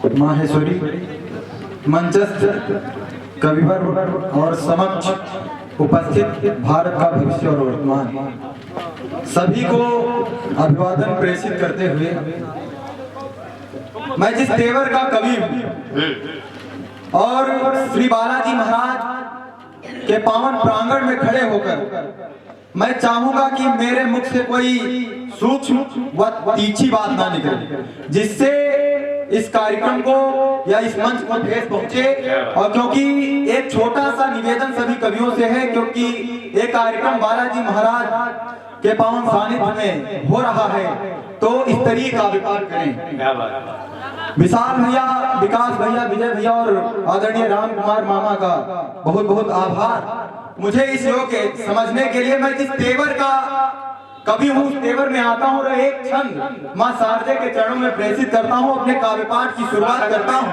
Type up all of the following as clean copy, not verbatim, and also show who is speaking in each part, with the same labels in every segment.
Speaker 1: माहेश्वरी, मंचस्थ कविवर और समक्ष उपस्थित भारत का भविष्य और वर्तमान सभी को अभिवादन प्रेषित करते हुए, मैं जिस तेवर का कवि हूं और श्री बालाजी महाराज के पावन प्रांगण में खड़े होकर मैं चाहूंगा कि मेरे मुख से कोई सूक्ष्म व तीखी बात ना निकले, जिससे इस कार्यक्रम को या इस मंच को ठेस पहुंचे। और क्योंकि एक छोटा सा निवेदन सभी कवियों से है, क्योंकि ये कार्यक्रम बालाजी महाराज के पावन सानिध्य में हो रहा है, तो इस तरीके का विचार करें। विशाल भैया, विकास भैया, विजय भैया और आदरणीय राम कुमार मामा का बहुत बहुत आभार मुझे इस योग के समझने के लिए। मैं जिस तेवर का कभी हूँ उस तेवर में आता हूँ और एक क्षण माँ शारदे के चरणों में प्रेषित करता हूँ, अपने काव्य पाठ की शुरुआत करता हूँ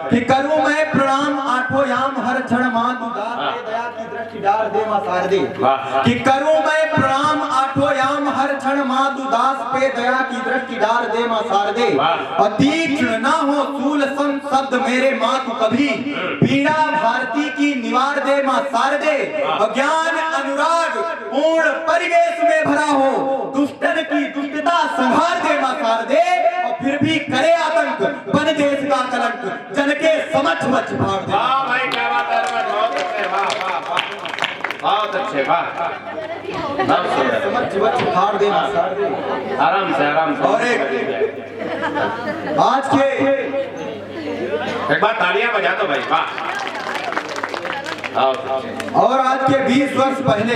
Speaker 1: कि करूँ मैं प्रणाम आठों याम हर क्षण माँ तू दया की दृष्टि डाल दे माँ शारदे। कि करूँ मैं प्रणाम आठों याम हर क्षण माँ तू दास पे दया की दृष्टि डाल दे माँ शारदे। अतीक्ष्ण ना हो शूल सन शब्द मेरे माँ तू कभी, पीड़ा भारती की निवार दे माँ शारदे। अज्ञान अनुराग पूर्ण परिवेश में भरा हो, दुष्टन की दुष्टता संहार दे मां शारदे। और फिर भी करे आतंक बन देश का कलंक, जन के समक्ष मच फाड़ दे।
Speaker 2: वाह भाई, क्या बात है, बहुत अच्छे, वाह वाह वाह, बहुत अच्छे, वाह।
Speaker 1: समक्ष मच फाड़ दे मां शारदे।
Speaker 2: आराम से, आराम से।
Speaker 1: और एक आज के
Speaker 2: एक बार तालियां बजा दो भाई, वाह।
Speaker 1: और आज के 20 वर्ष पहले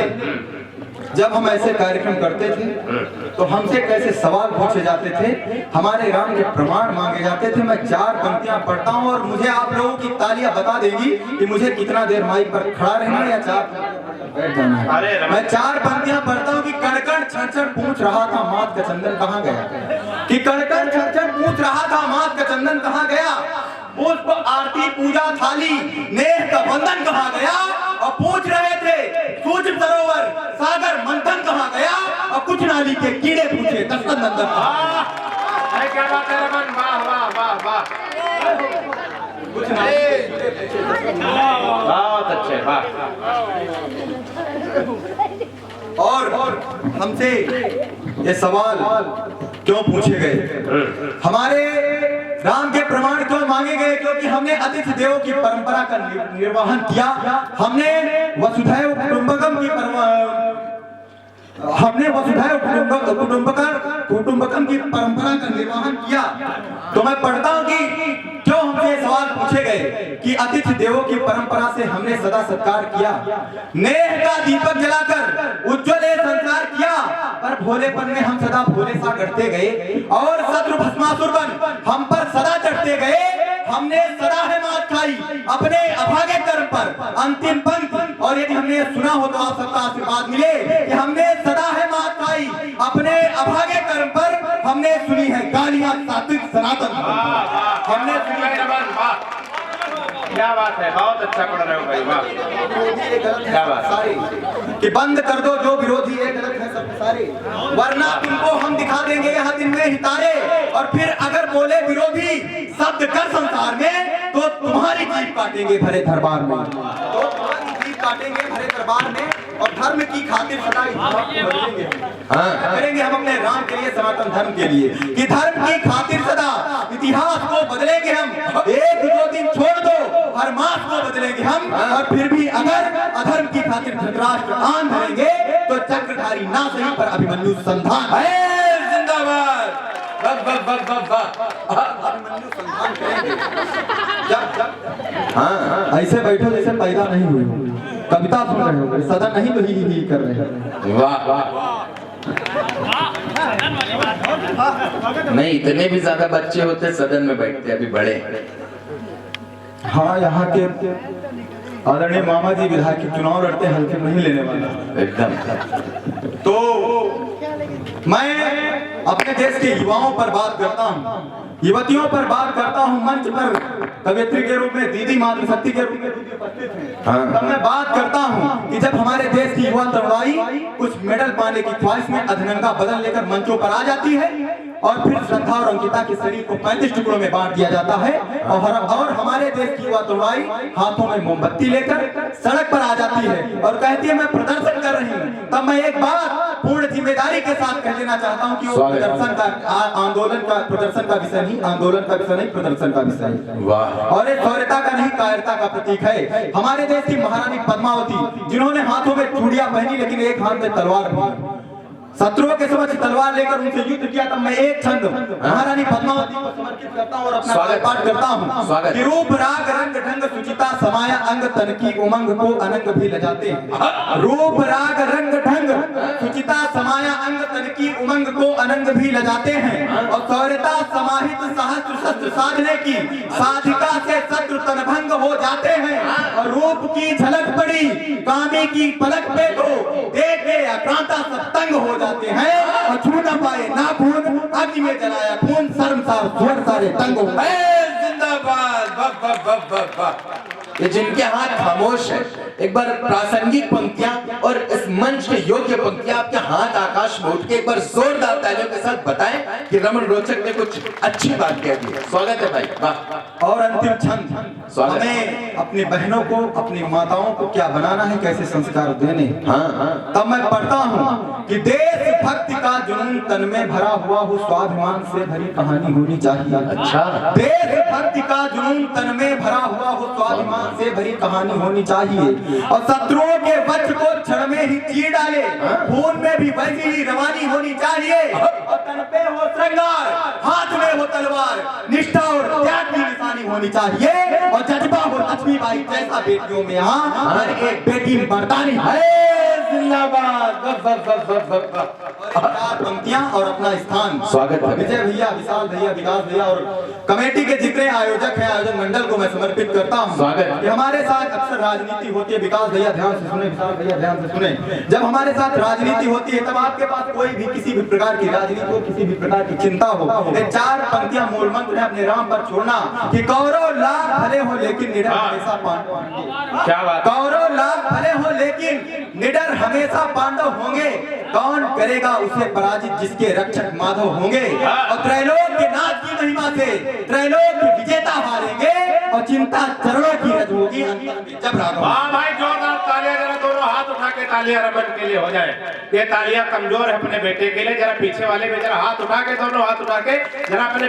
Speaker 1: जब हम ऐसे कार्यक्रम करते थे तो हमसे कैसे सवाल पूछे जाते थे, हमारे राम के प्रमाण मांगे जाते थे। मैं 4 पंक्तियां पढ़ता हूं और मुझे आप लोगों की तालियां बता देगी कि मुझे कितना देर माइक पर खड़ा रहना है या 4 बैठ जाना है। मैं 4 पंक्तियां पढ़ता हूं कि कड़कड़ छड़ पूछ रहा था मात का चंदन कहाँ गया। कि कड़कड़ छड़ पूछ रहा था मात का चंदन कहाँ गया। पुष्प आरती पूजा थाली नेह का बंधन कहाँ गया। और पूछ रहे थे सूक्ष्म सरोवर सागर मंथन कहाँ गया। और कुछ नाली के कीड़े पूछे दस्तन नंदन।
Speaker 2: अरे क्या बात है रमन, वाह वाह वाह वाह,
Speaker 1: कुछ नाली
Speaker 2: बहुत अच्छे, वाह।
Speaker 1: और हमसे ये सवाल क्यों पूछे गए, हमारे राम के प्रमाण क्यों मांगे गए, क्योंकि हमने अतिथि देवों की परंपरा का निर्वहन किया। हमने वसुधैव कुटुंबकम की परंपरा का निर्वहन किया। तो मैं पढ़ता हूं कि क्यों हमसे सवाल पूछे गए कि अतिथि देवों की परंपरा से हमने सदा सत्कार किया, नेह का दीपक जलाकर उज्जवल संसार किया, पर भोलेपन में हम सदा भोले सा करते गए और शत्रु भस्मासुर बन हम पर सदा चढ़ते गए। हमने सदा है मात खाई अपने अभागे कर्म पर। अंतिम पंक्ति, और यदि हमने सुना हो तो आप सबका आशीर्वाद मिले कि हमने सदा है मात खाई अपने अभागे कर्म पर। हमने सुनी है गालियां सात्विक सनातन, हमने सुनी है
Speaker 2: रमन, वाह, क्या बात है, बहुत अच्छा पढ़ रहे हो भाई, वाह, क्या बात
Speaker 1: सारे कि बंद कर दो जो विरोधी है गलत है सब सारे, वरना तुमको हम दिखा देंगे यहाँ दिन में हितारे। और फिर अगर बोले विरोधी शब्द कर संसार में तो तुम्हारी जीभ काटेंगे भरे दरबार में, तो तुम्हारी जीभ काटेंगे भरे दरबार में। और धर्म की खातिर सदा करेंगे हम अपने राम के लिए, सनातन धर्म के लिए, कि धर्म की खातिर सदा इतिहास को बदलेंगे हम। 1-2 दिन छोड़ दो, हर मास को बदलेंगे हम। और फिर भी अगर अधर्म की खातिर धृतराष्ट्र आन धरेंगे तो चक्रधारी ना सही पर अभिमन्यु संधान है। जिंदाबाद, अभिमन्यु संधान करेंगे। हाँ, ऐसे बैठो जैसे पैदा नहीं हुए, कविता सुन रहे हो, सदन नहीं तो ही कर रहे हैं।
Speaker 2: वाह वाह, नहीं इतने भी ज्यादा बच्चे होते सदन में बैठते, अभी बड़े।
Speaker 1: हाँ, यहाँ के आदरणीय मामा जी विधायक के चुनाव लड़ते, हल्के नहीं लेने वाला
Speaker 2: एकदम।
Speaker 1: तो मैं अपने देश के युवाओं पर बात करता हूँ, युवतियों पर बात करता हूँ। मंच पर कवियत्री के रूप में दीदी मातृशक्ति के रूप में उपस्थित हैं। तब मैं बात करता हूँ कि जब हमारे देश की युवा तरुणाई कुछ मेडल पाने की ख्वाहिश में अधनंगा बदन लेकर मंचों पर आ जाती है और फिर श्रद्धा और अंकिता के शरीर को 35 टुकड़ों में बांट दिया जाता है और हमारे देश की युवा तरुणाई हाथों में मोमबत्ती लेकर सड़क पर आ जाती है और कहती है मैं प्रदर्शन कर रही हूँ। तब मैं एक बात पूर्ण जिम्मेदारी के साथ कह देना चाहता हूँ कि वो प्रदर्शन का आंदोलन का प्रदर्शन का विषय नहीं, आंदोलन का विषय नहीं, प्रदर्शन का विषय है और ये शौर्यता का नहीं कायरता का प्रतीक है। हमारे देश की महारानी पद्मावती जिन्होंने हाथों में चूड़ियां पहनी लेकिन एक हाथ में तलवार भी, शत्रुओं के समक्ष तलवार लेकर उनसे युद्ध किया। तब मैं एक छंद महारानी पद्मावती को समर्पित करता हूँ और अपना पाठ करता हूँ कि रूप राग रंग ढंग सुचिता समाया अंग तन की उमंग को अनंग भी लजाते हैं। रूप राग रंग ढंग सुचिता समाया अंग तन की उमंग को अनंग भी लजाते हैं और शौर्यता समाहित सहस्त्र शस्त्र साधने की साधिका से शत्रु तनभंग हो जाते हैं और रूप की झलक पड़ी कामी की पलक पे तो देखे आक्रांता सब तंग हो जाते हैं और छू न पाए नाखून अग्नि में जलाया खून शर्मसार स्वर सारे तंग हो गए।
Speaker 3: जिंदाबाद। ये जिनके हाथ खामोश है, एक बार प्रासंगिक पंक्तियां और इस मंच के योग्य पंक्तियां आपके हाथ आकाश में उठ के एक बार जोरदार तालियों के साथ बताएं कि रमन रोचक ने कुछ अच्छी बात कह दी है। स्वागत है भाई, वाह।
Speaker 1: और अंतिम छंद हमें अपनी बहनों को अपनी माताओं को क्या बनाना है, कैसे संस्कार देने। तब मैं पढ़ता हूँ कि देशभक्ति का जुनून तन में भरा हुआ हो, स्वाभिमान से भरी कहानी होनी चाहिए।
Speaker 3: अच्छा,
Speaker 1: देशभक्ति का जुनून तन में भरा हुआ हो, स्वाभिमान से भरी कहानी होनी चाहिए और शत्रुओं के वज्र को क्षण में ही चीर डाले, खून में भी वैसी ही रवानी होनी चाहिए और तन पे हो श्रृंगार, हाथ में हो तलवार, निष्ठा और त्याग की निशानी होनी चाहिए और जज्बा हो लक्ष्मीबाई जैसा बेटियों में यहाँ हर एक बेटी मर्दानी है।
Speaker 3: जिंदाबाद।
Speaker 1: पंक्तियां और अपना स्थान।
Speaker 3: स्वागत है
Speaker 1: विजय भैया, विशाल भैया, विकास भैया और कमेटी के जितने आयोजक हैं, आयोजक मंडल को मैं समर्पित करता हूं।
Speaker 3: स्वागत।
Speaker 1: कि हमारे साथ अक्सर राजनीति होती है, विकास भैया ध्यान से सुने, विशाल भैया ध्यान से सुने। जब हमारे साथ राजनीति होती है तब आपके पास कोई भी किसी भी प्रकार की राजनीति हो, किसी भी प्रकार की चिंता हो, ये 4 पंक्तियां मूल मंत्र है अपने राम पर छोड़ना कि कौरव लाख भले हो लेकिन निडर हमेशा पांडव होंगे।
Speaker 2: क्या बात।
Speaker 1: कौरव लाख भले हो लेकिन निडर हमेशा पांडव होंगे। कौन करेगा उसे पराजित जिसके रक्षक माधव होंगे और त्रैलोक के नाथ की महिमा से त्रैलोक के विजेता हारेंगे और चिंता चरणों की रज होगी जब राघव।
Speaker 2: वाह भाई, जोरदार तालियां, जरा दोनों हाथ उठा के तालियां रमन के लिए हो जाए। ये तालियां कमजोर है अपने बेटे के लिए, जरा पीछे वाले भी जरा हाथ उठा के, दोनों हाथ उठा के जरा अपने